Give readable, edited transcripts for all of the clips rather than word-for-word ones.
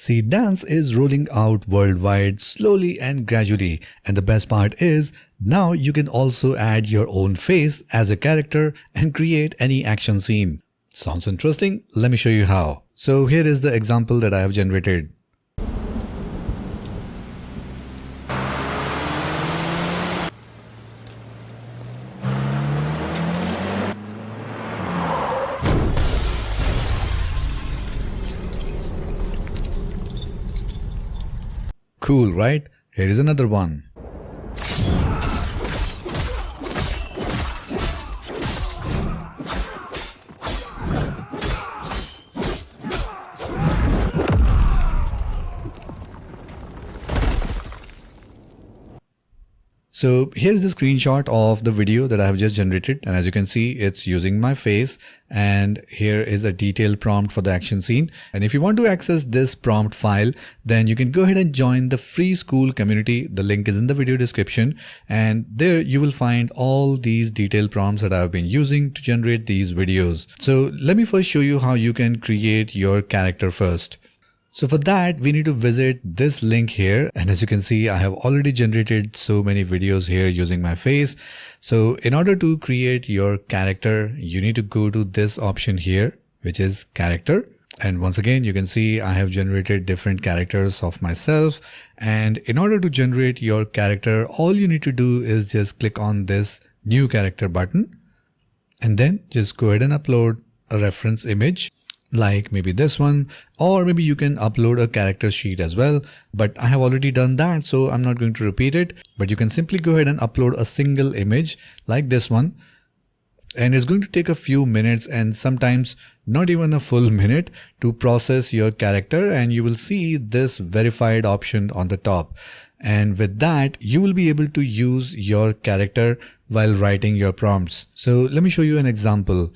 Seedance is rolling out worldwide slowly and gradually, and the best part is now you can also add your own face as a character and create any action scene. Sounds interesting? Let me show you how. So here is the example that I have generated. Cool, right? Here is another one. So here is a screenshot of the video that I have just generated, and as you can see, it's using my face, and here is a detailed prompt for the action scene. And if you want to access this prompt file, then you can go ahead and join the free SKOOL community. The link is in the video description, and there you will find all these detailed prompts that I've been using to generate these videos. So let me first show you how you can create your character first. So for that, we need to visit this link here. And as you can see, I have already generated so many videos here using my face. So in order to create your character, you need to go to this option here, which is character. And once again, you can see I have generated different characters of myself. And in order to generate your character, all you need to do is just click on this new character button. And then just go ahead and upload a reference image, like maybe this one, or maybe you can upload a character sheet as well, but I have already done that, so I'm not going to repeat it. But you can simply go ahead and upload a single image like this one, and it's going to take a few minutes and sometimes not even a full minute to process your character, and you will see this verified option on the top. And with that, you will be able to use your character while writing your prompts. So let me show you an example.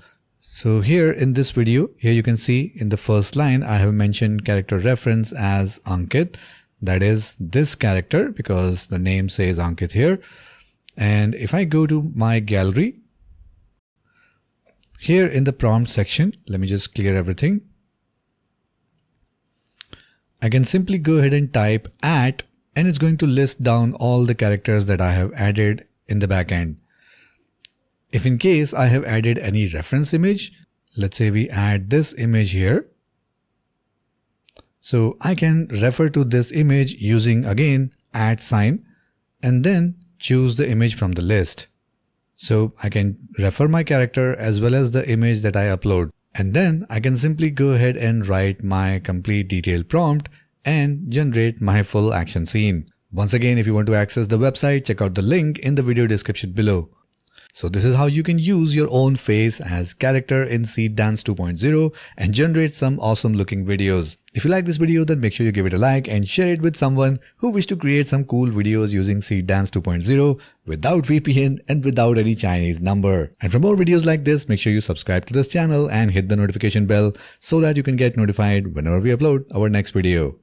So here in this video, here you can see in the first line, I have mentioned character reference as Ankit. That is this character because the name says Ankit here. And if I go to my gallery, here in the prompt section, let me just clear everything. I can simply go ahead and type @ and it's going to list down all the characters that I have added in the backend. If in case I have added any reference image, let's say we add this image here. So I can refer to this image using again @ sign and then choose the image from the list. So I can refer my character as well as the image that I upload. And then I can simply go ahead and write my complete detailed prompt and generate my full action scene. Once again, if you want to access the website, check out the link in the video description below. So this is how you can use your own face as character in Seedance 2.0 and generate some awesome looking videos. If you like this video, then make sure you give it a like and share it with someone who wish to create some cool videos using Seedance 2.0 without VPN and without any Chinese number. And for more videos like this, make sure you subscribe to this channel and hit the notification bell so that you can get notified whenever we upload our next video.